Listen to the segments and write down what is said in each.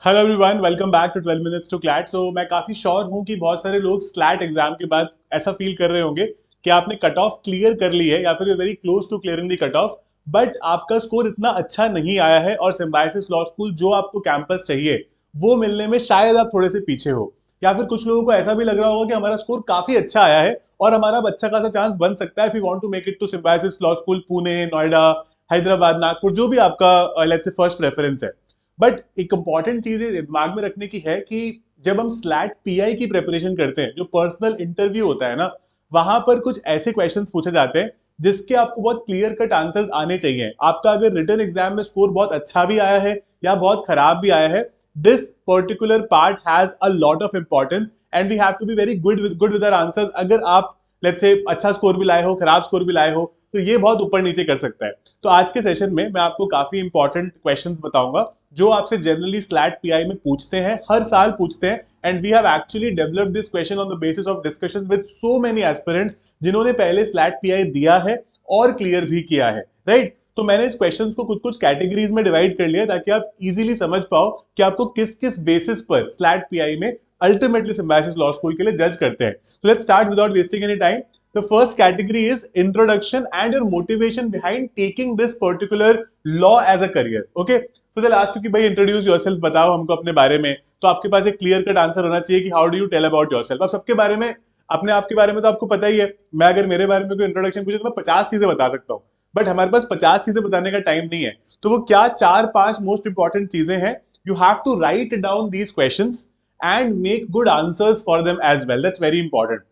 Hello everyone, welcome back to 12 minutes to CLAT. मैं काफी sure हूं कि बहुत सारे लोग स्लैट एग्जाम के बाद ऐसा फील कर रहे होंगे कि आपने कट ऑफ क्लियर कर ली है या फिर very close to clearing the cut off, but आपका स्कोर इतना अच्छा नहीं आया है और सिम्बायोसिस लॉ स्कूल जो आपको कैंपस चाहिए वो मिलने में शायद आप थोड़े से पीछे हो। या फिर कुछ लोगों को ऐसा भी लग रहा होगा कि हमारा स्कोर काफी अच्छा आया है और हमारा अब अच्छा खासा चांस बन सकता है if you want to make it to Symbiosis law school, Pune, Noida, Hyderabad, Nagpur, जो भी आपका लेट्स से फर्स्ट प्रेफरेंस है। बट एक इंपॉर्टेंट चीज दिमाग में रखने की है कि जब हम स्लैट पीआई की प्रिपरेशन करते हैं, जो पर्सनल इंटरव्यू होता है ना, वहां पर कुछ ऐसे क्वेश्चंस पूछे जाते हैं जिसके आपको बहुत क्लियर कट आंसर्स आने चाहिए। आपका अगर रिटन एग्जाम में स्कोर बहुत अच्छा भी आया है या बहुत खराब भी आया है, this particular part has a lot of importance and we have to be very good with our answers. अगर आप लेट्स से अच्छा स्कोर भी लाए हो, खराब स्कोर भी लाए हो, तो ये बहुत ऊपर नीचे कर सकता है। तो आज के सेशन में मैं आपको काफी इंपॉर्टेंट क्वेश्चंस बताऊंगा जो आपसे जनरली स्लैट पीआई में पूछते हैं, हर साल पूछते हैं। And we have actually developed this question on the basis of discussion with so many aspirants जिन्होंने पहले स्लैट पीआई दिया है और क्लियर भी किया है, राइट? तो मैंने इस क्वेश्चंस को कुछ कुछ कैटेगरीज में डिवाइड कर लिया ताकि आप इजीली समझ पाओ कि आपको किस किस बेसिस पर स्लैट पीआई में अल्टीमेटली सिम्बायोसिस लॉ स्कूल के लिए जज करते हैं। So let's start without wasting any time. The first category is introduction and your motivation behind taking this particular law as a career. Okay? So they'll ask you कि भाई introduce yourself, बताओ हमको अपने बारे में। तो आपके पास एक क्लियर कट आंसर होना चाहिए कि how do you tell about yourself. अब सबके बारे में, अपने आप के बारे में तो आपको पता ही है। मैं अगर मेरे बारे में कोई इंट्रोडक्शन पूछे तो मैं 50 चीजें बता सकता हूँ, बट हमारे पास 50 चीजें बताने का टाइम नहीं है। तो वो क्या चार पांच मोस्ट इंपॉर्टेंट चीजें हैं, you have to write down these questions and make good answers for them as well. That's very important.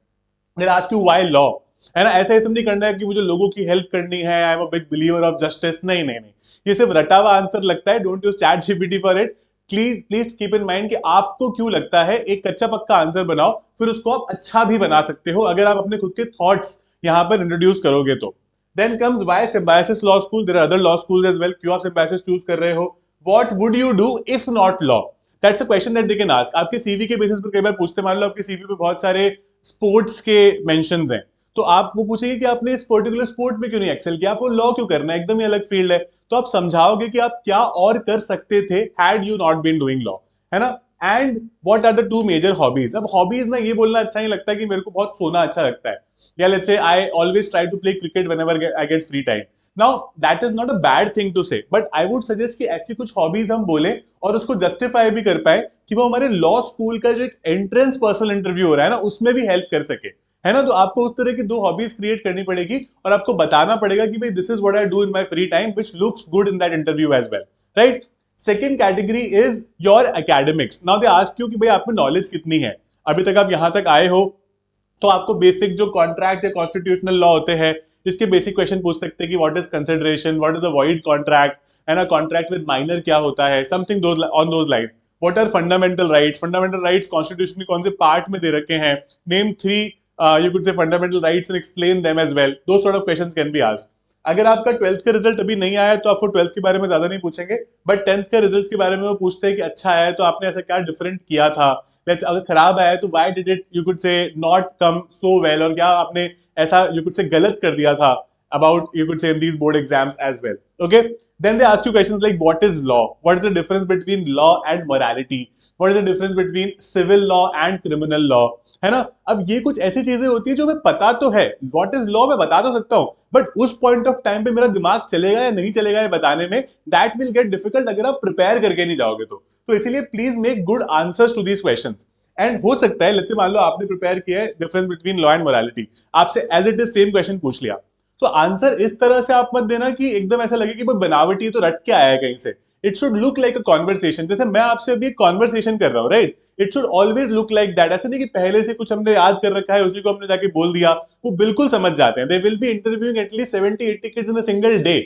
They'll ask you why law, है ना? ऐसा इसमें नहीं करना है कि मुझे लोगों की हेल्प करनी है, I am a big believer of justice. नहीं नहीं नहीं, ये सिर्फ रटा हुआ आंसर लगता है। Don't use chat GPT for it. Please please keep in mind कि आपको क्यों लगता है, एक कच्चा पक्का आंसर बनाओ, फिर उसको आप अच्छा भी बना सकते हो अगर आप अपने खुद के थॉट्स यहाँ पर इंट्रोड्यूस करोगे तो। Then comes why Symbiosis law school, there are other law schools as well. क्यों आप सिम्बायोसिस चूज कर रहे हो? What would you do if not law? That's a question that they can ask. आपके सीवी के basis पर कई बार पूछते, मान लो आपके सीवी पे बहुत सारे स्पोर्ट्स के मेंशंस हैं, तो आप वो पूछेंगे कि आपने इस पर्टिकुलर स्पोर्ट में क्यों नहीं एक्सेल किया, आपको लॉ क्यों करना है, एकदम ही अलग फील्ड है। तो आप समझाओगे कि आप क्या और कर सकते थे had you not been doing law, है ना? And what are the two major hobbies? अब हॉबीज ना ये बोलना अच्छा नहीं लगता कि मेरे को बहुत सोना अच्छा लगता है, या let's say I always try to play cricket whenever I get free time. Now that is not a bad thing to say, but I would suggest कि ऐसी कुछ हॉबीज हम बोले और उसको जस्टिफाई भी कर पाए कि वो हमारे लॉ स्कूल का जो एक एंट्रेंस पर्सनल इंटरव्यू हो रहा है ना, उसमें भी हेल्प कर सके, है ना? तो आपको उस तरह की दो हॉबीज क्रिएट करनी पड़ेगी और आपको बताना पड़ेगा कि भाई this is what I do in my free time which looks good in that interview as well, right? Second category is your academics. Now they ask you कि भाई आप में नॉलेज कितनी है, अभी तक आप यहां तक आए हो, तो आपको बेसिक जो कॉन्ट्रैक्ट या कॉन्स्टिट्यूशनल लॉ होते हैं इसके बेसिक क्वेश्चन पूछ सकते हैं कि what is consideration, what is a void contract, है ना? कॉन्ट्रैक्ट विद माइनर क्या होता है, something on those lines. What are fundamental rights? Fundamental rights constitution में कौन से पार्ट में दे रखे हैं? Name three you could say fundamental rights and explain them as well. दो sort of questions can be asked. अगर आपका 12th का रिजल्ट अभी नहीं आया तो आपको 12th के बारे में ज्यादा नहीं पूछेंगे, बट 10th के रिजल्ट के बारे में वो पूछते हैं कि अच्छा आया है तो आपने ऐसा क्या डिफरेंट किया था। लेट्स, अगर खराब आया है तो why did it you could से नॉट कम सो वेल, और क्या आपने ऐसा यू कुड से गलत कर दिया था about you could say in these board exams as well. Okay, then they ask you questions like what is law, what is the difference between law and morality, what is the difference between civil law and criminal law, है ना? अब ये कुछ ऐसी चीजें होती है जो मैं पता तो है, व्हाट इज लॉ मैं बता तो सकता हूं, बट उस पॉइंट ऑफ टाइम पे मेरा दिमाग चलेगा या नहीं चलेगा ये बताने में, दैट विल गेट डिफिकल्ट अगर आप प्रिपेयर करके नहीं जाओगे तो इसीलिए please make good answers to these questions. And हो सकता है लेट्स से मान लो आपने प्रिपेयर किया है difference between law and morality, आपसे as it is same question पूछ लिया, तो आंसर इस तरह से आप मत देना कि एकदम ऐसा लगे कि वो बनावटी तो रट के आया है कहीं से। It should look like a conversation, जैसे मैं आपसे अभी एक कॉन्वर्सेशन कर रहा हूँ, right? It should always look like that. ऐसे नहीं कि पहले से कुछ हमने याद कर रखा है उसी को हमने जाके बोल दिया। वो बिल्कुल समझ जाते हैं। They will be interviewing at least 70-80 kids in a single day.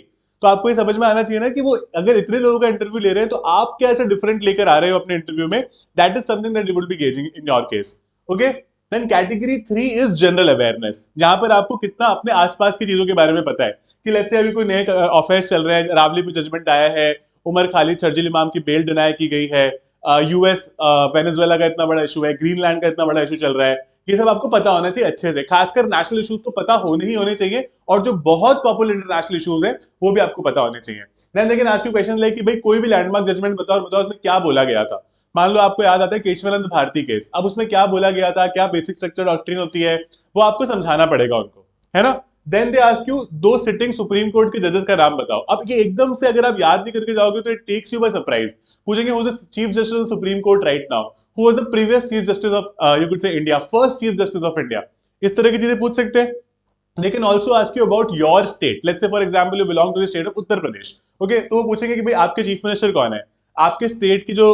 तो आपको ये समझ में आना चाहिए ना कि वो अगर इतने लोगों का इंटरव्यू ले रहे हैं तो आप क्या ऐसा डिफरेंट लेकर आ रहे हो अपने इंटरव्यू में। That is something that you will be gauging in your case. Okay, then category 3 is general awareness, जहां पर आपको कितना अपने आसपास की चीजों के बारे में पता है कि लेट्स से अभी कोई नए ऑफेंस चल रहे हैं, रावली पे जजमेंट आया है, उमर खालिद शर्जील इमाम की बेल डिनाई की गई है, यूएस वेनेजुएला का इतना बड़ा इशू है, ग्रीनलैंड का इतना बड़ा इशू चल रहा है, ये सब आपको पता होना चाहिए अच्छे से। खासकर नेशनल इश्यूज तो पता होने ही होने चाहिए, और जो बहुत पॉपुलर इंटरनेशनल इश्यूज हैं वो भी आपको पता होने चाहिए। देन लेकिन आज की क्वेश्चन लाइक कि भाई कोई भी लैंडमार्क जजमेंट बताओ और बताओ उसमें क्या बोला गया था। मान लो आपको याद आता है केशवानंद भारती केस, अब उसमें क्या बोला गया था, क्या बेसिक स्ट्रक्चर डॉक्ट्रिन होती है, वो आपको समझाना पड़ेगा उनको, है ना। देन दे आस्क यू दो सिटिंग सुप्रीम कोर्ट के जजेस का नाम बताओ। अब ये एकदम से अगर आप याद नहीं करके जाओगे तो it takes you by surprise. पूछेंगे who is the chief justice of Supreme Court right now, who was the previous chief justice of you could say India, first chief justice of India, इस तरह की चीजें पूछ सकते हैं। They can also ask you about your state. Let's say for example you belong to the state of Uttar Pradesh, okay, तो वो पूछेंगे कि भाई आपके चीफ मिनिस्टर कौन है, आपके स्टेट की जो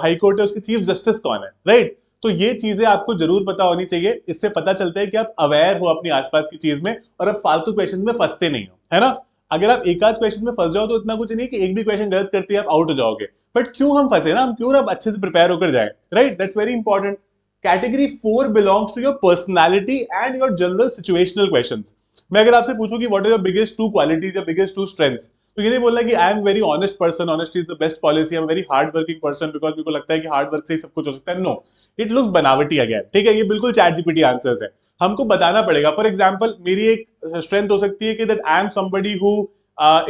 हाई कोर्ट है उसके चीफ जस्टिस कौन है, राइट। तो ये चीजें आपको जरूर पता होनी चाहिए, इससे पता चलता है कि आप अवेयर हो अपनी आसपास की चीज में और आप फालतू क्वेश्चन में फंसते नहीं हो, है ना। अगर आप एक आध क्वेश्चन में फंस जाओ तो इतना कुछ नहीं कि एक भी क्वेश्चन गलत करते ही आप आउट हो जाओगे, बट क्यों हम फंसे ना, हम क्यों ना अच्छे से प्रिपेयर होकर जाए, right, that's very important. Category 4 belongs to your personality and your general situational questions. मैं अगर आपसे पूछूं कि what are your biggest two qualities या बिगेस्ट टू स्ट्रेंथ्स, तो ये नहीं बोलना कि I am very honest person, honesty is the best policy, I am very hard working person because मेरे को लगता है कि हार्ड वर्क से ही सब कुछ हो सकता है। नो, इट लुक्स बनावटी अगेन, ठीक है, ये बिल्कुल चैट जीपीटी आंसर्स है, हमको बताना पड़ेगा। फॉर एग्जांपल मेरी एक स्ट्रेंथ हो सकती है कि that I am somebody who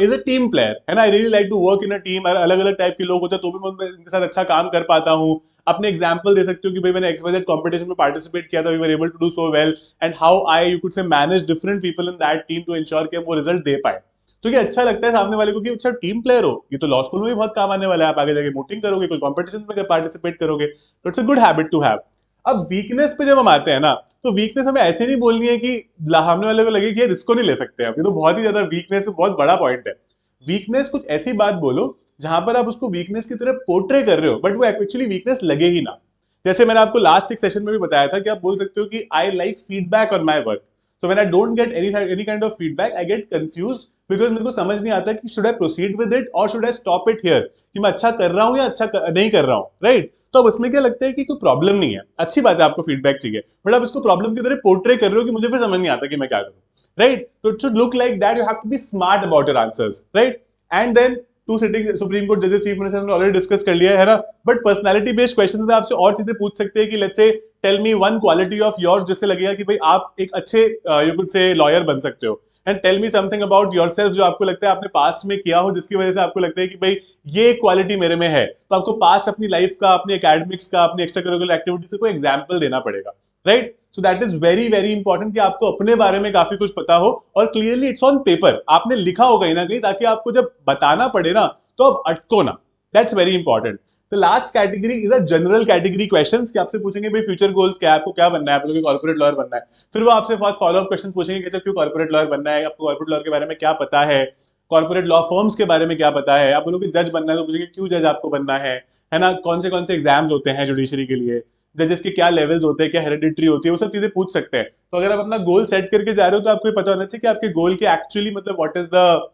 is a team player, है ना, I really like to work in a team. अलग अलग टाइप के लोग होते हैं तो भी मैं इनके साथ अच्छा काम कर पाता हूँ। अपने एग्जांपल दे सकती हूँ कि भाई मैंने एक्सवाइजेड कंपटीशन में पार्टिसिपेट किया था, we were able to do so well and how I you could say manage different people in that team to ensure कि हम वो रिजल्ट दे पाए। तो ये अच्छा लगता है सामने वाले को कि अच्छा टीम प्लेयर हो, ये तो लॉ स्कूल में भी बहुत काम आने वाला है, आप आगे जाके वोटिंग करोगे, कुछ कॉम्पिटिशन में पार्टिसिपेट करोगे, तो it's a good habit to have. अब वीकनेस पे जब हम आते हैं ना, तो वीकनेस हमें ऐसे नहीं बोलनी है कि सामने वाले को लगे कि यार इसको नहीं ले सकते, ये तो बहुत ही ज्यादा वीकनेस, बहुत बड़ा पॉइंट है। वीकनेस कुछ ऐसी बात बोलो जहां पर आप उसको वीकनेस की तरह पोर्ट्रे कर रहे हो बट वो एक्चुअली वीकनेस लगे ही ना। जैसे मैंने आपको लास्ट एक सेशन में भी बताया था कि आप बोल सकते हो कि I like feedback on my work, so when I don't get any kind of feedback I get confused because मेरे को समझ नहीं आता कि should I proceed with it और should I stop it here, कि मैं अच्छा कर रहा हूं या नहीं कर रहा हूं, राइट। तो अब उसमें क्या लगता है कि कोई प्रॉब्लम नहीं है, अच्छी बात है आपको फीडबैक चाहिए, बट आप इसको प्रॉब्लम की तरह पोर्ट्रे कर रहे हो कि मुझे फिर समझ नहीं आता कि मैं क्या करूं, राइट। तो it should look like that, you have to be smart about your answers, right. And then to sitting supreme court जजेस, चीफ मिनिस्टर ने ऑलरेडी डिस्कस कर लिया है ना, बट पर्सनालिटी बेस्ड क्वेश्चन में आपसे और चीजें पूछ सकते हैं कि let's say tell me one quality of your, जिससे लगेगा कि भाई आप एक अच्छे यू कुड से लॉयर बन सकते हो, and tell me something about yourself जो आपको लगता है आपने पास्ट में किया हो जिसकी वजह से आपको लगता है कि भाई ये क्वालिटी मेरे में है। तो आपको पास्ट अपनी लाइफ का, अपने एकेडमिक्स का, अपनी एक्स्ट्रा करिकुलर एक्टिविटीज का कोई एग्जाम्पल देना पड़ेगा, right. So that is very very important कि आपको अपने बारे में काफी कुछ पता हो और क्लियरली इट्स ऑन पेपर, आपने लिखा हो कहीं ना कहीं, ताकि आपको जब बताना पड़े ना तो आप अटको ना, that's very important. The last category is a general category questions, कि आपसे पूछेंगे भाई फ्यूचर गोल्स क्या है, आपको क्या बनना है, आप लोगों को कॉर्पोरेट लॉयर बनना है, फिर वो आपसे बहुत फॉलो अप क्वेश्चंस पूछेंगे कि अच्छा क्यों कॉर्पोरेट लॉयर बनना है, आपको कॉर्पोरेट लॉयर के बारे में क्या पता है, कॉर्पोरेट लॉ फर्म्स के बारे में क्या पता है, आप बोलोगे जज बनना है तो पूछेंगे क्यों जज आपको बनना है ना, कौन से एग्जाम्स होते हैं जुडिशरी के लिए, जजेस के क्या लेवल्स होते हैं, क्या हेरिडिटरी होती है, वो सब चीजें पूछ सकते हैं। तो अगर आप अपना गोल सेट करके जा रहे हो तो आपको पता होना चाहिए कि आपके गोल के एक्चुअली मतलब what is the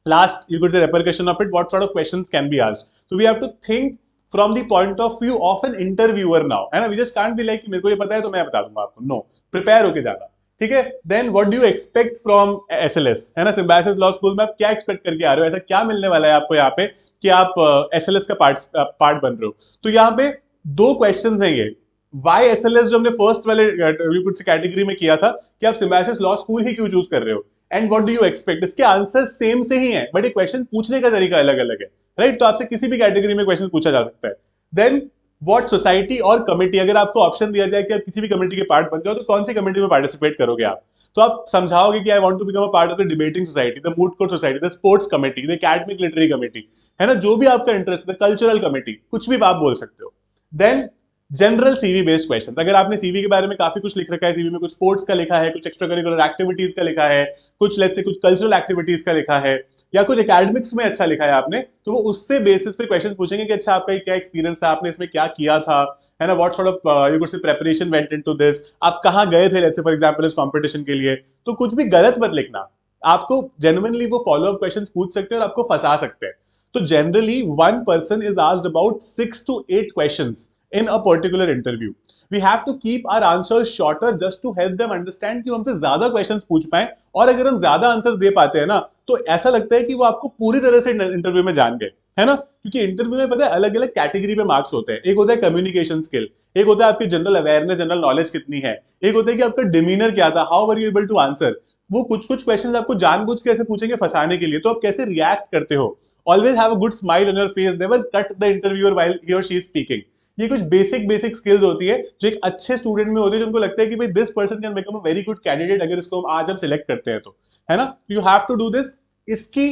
last you could say repercussion of it, what sort of questions can be asked, so we have to think from the point of view of an interviewer now, है ना, we just can't be like मेरे को ये पता है तो मैं बता दूंगा आपको, no, प्रिपेयर होके जाना, ठीक है। Then what do you expect from SLS, है ना, सिम्बायोसिस लॉ स्कूल में आप क्या एक्सपेक्ट करके आ रहे हो, ऐसा क्या मिलने वाला है आपको यहाँ पे कि आप एसएलएस का पार्ट बन रहे हो। तो यहाँ पे दो क्वेश्चंस हैं ये, वाई एसएलएस जो हमने फर्स्ट वाले कैटेगरी में किया था कि आप सिम्बायोसिस लॉ स्कूल ही क्यों चूज कर रहे हो, and what do you expect, इसके आंसर सेम से ही हैं बट ये क्वेश्चन पूछने का तरीका अलग अलग है, राइट। तो आपसे किसी भी कैटेगरी में क्वेश्चन पूछा जा सकता है। देन व्हाट सोसाइटी और कमिटी, अगर आपको ऑप्शन दिया जाए कि आप किसी भी कमिटी के पार्ट बन जाओ तो कौन सी कमिटी में पार्टिसिपेट करोगे आप, तो आप समझाओगे कि I want to become a part of the debating society, the moot court society, the sports committee, the academic literary committee, है ना, जो भी आपका इंटरेस्ट, द कल्चरल कमिटी, कुछ भी आप बोल सकते हो। Then general CV based question, अगर आपने सीवी के बारे में काफी कुछ लिख रखा है, सीवी में कुछ स्पोर्ट्स का लिखा है, कुछ एक्स्ट्रा करिकुलर एक्टिविटीज का लिखा है, कुछ लेट्स से कुछ कल्चरल एक्टिविटीज का लिखा है, या कुछ एकेडमिक्स में अच्छा लिखा है आपने, तो वो उससे बेसिस पे क्वेश्चन पूछेंगे कि अच्छा आपका क्या एक्सपीरियंस था, आपने इसमें क्या किया था, है ना, what sort of you could से प्रिपरेशन वेंट इनटू दिस, आप कहाँ गए थे लेट्स से फॉर एग्जांपल इस कंपटीशन के लिए। तो कुछ भी गलत मत लिखना, आपको जेन्युइनली वो फॉलो अप क्वेश्चंस पूछ सकते हैं और आपको फंसा सकते हैं। तो generally one person is asked about 6 to 8 questions in a particular interview. We have to keep our answers shorter just to help them understand कि हमसे ज्यादा क्वेश्चंस पूछ पाए, और अगर हम ज्यादा आंसर्स दे पाते हैं ना तो ऐसा लगता है कि वो आपको पूरी तरह से इंटरव्यू में जान गए, है ना, क्योंकि इंटरव्यू में पता है अलग अलग कैटेगरी पे मार्क्स होते हैं, एक होता है कम्युनिकेशन स्किल, एक होता है आपकी जनरल अवेयरनेस, जनरल नॉलेज कितनी है, एक होता है कि आपका डिमीनर क्या था, how are you able to answer. वो कुछ कुछ क्वेश्चंस आपको जानबूझ के ऐसे पूछेंगे फंसाने के लिए, तो आप कैसे रिएक्ट करते हो। Always have a good smile on your face, never cut the interviewer while he और शी इज स्पीकिंग। ये कुछ बेसिक बेसिक स्किल्स होती है जो एक अच्छे स्टूडेंट में होती है, जो उनको लगता है कि भाई this person can become a very good candidate अगर इसको हम आज हम सिलेक्ट करते हैं तो, है ना? You have to do this. इसकी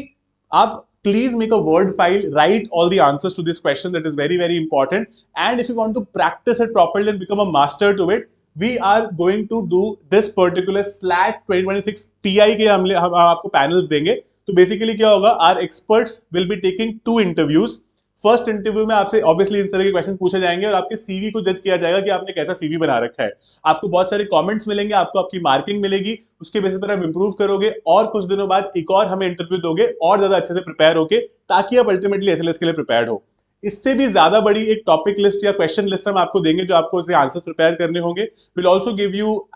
आप please make a word file, write all the answers to this question, that is very very important. And if you want to practice it properly and become a master to it, we are going to do this particular SLAT 2026 PI के हम आपको panels देंगे। तो basically क्या होगा, our experts will be taking 2 interviews. First interview में आपसे obviously इस तरह के क्वेश्चन पूछे जाएंगे और आपके सीवी को जज किया जाएगा कि आपने कैसा सीवी बना रखा है। आपको बहुत सारे कमेंट्स मिलेंगे, आपको आपकी मार्किंग मिलेगी, उसके बेसिस पर आप इंप्रूव करोगे और कुछ दिनों बाद एक और हमें इंटरव्यू दोगे और ज्यादा अच्छे से प्रिपेयर होके, ताकि आप अल्टीमेटली एसएलएस के लिए प्रिपेयर्ड हो। इससे भी ज्यादा बड़ी एक टॉपिक लिस्ट या क्वेश्चन लिस्ट हम आपको देंगे जो आपको उसके आंसर्स प्रिपेयर करने होंगे। Will also give you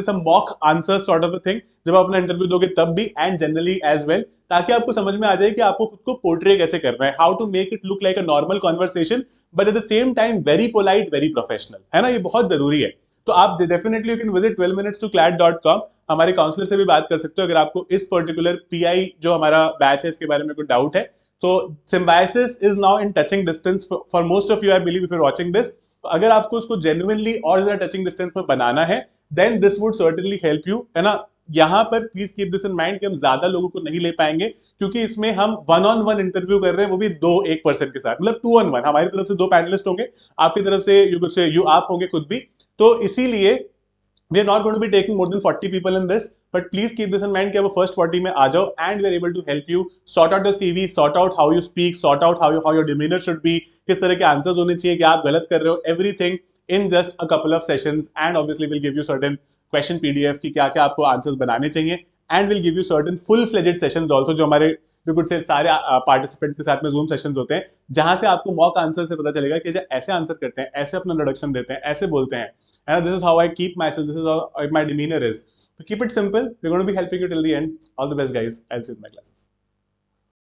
some mock answer sort of a thing जब आप अपना इंटरव्यू दोगे तब भी, एंड जनरली एज वेल, ताकि आपको समझ में आ जाए कि आपको खुद को पोर्ट्रे कैसे करना है, how to make it look like a normal conversation but at the same time very polite, very professional, है ना? ये बहुत जरूरी है। तो आप definitely you can visit 12minutes2clat.com, हमारे काउंसलर से भी बात कर सकते हो अगर आपको इस पर्टिकुलर पीआई जो हमारा बैच है इसके बारे में कोई डाउट है। तो Symbiosis is now in touching distance for most of you, I believe, if you are watching this. तो अगर आपको उसको जेन्युइनली और ज्यादा टचिंग डिस्टेंस में बनाना है, then this would certainly help you, है ना? यहाँ पर please keep this in mind कि हम ज्यादा लोगों को नहीं ले पाएंगे, क्योंकि इसमें हम 1-on-1 इंटरव्यू कर रहे हैं, वो भी एक पर्सन के साथ, मतलब 2-on-1। हमारी तरफ से 2 पैनलिस्ट होंगे, आपकी तरफ से यू आप होंगे खुद भी। तो इसीलिए we are not going to be taking more than 40 people in this, but please keep this in mind कि अब first 40 में आ जाओ, and we are able to help you sort out your CV, sort out how you speak, sort out how your demeanor should be, किस तरह के answers होने चाहिए, कि आप गलत कर रहे हो, everything in just a couple of sessions, and obviously we'll give you certain question PDF की क्या क्या आपको आंसर्स बनाने चाहिए, and we'll give you certain full-fledged sessions also जो हमारे you could say सारे पार्टिसिपेंट्स के साथ में जूम सेशंस होते हैं, जहां से आपको मॉक आंसर से पता चलेगा कि ऐसे आंसर करते हैं, ऐसे अपना इंट्रोडक्शन देते हैं, ऐसे बोलते हैं, and this is how I keep myself, this is how my demeanor is. So keep it simple, we're going to be helping you till the end. All the best guys, I'll see you in my classes.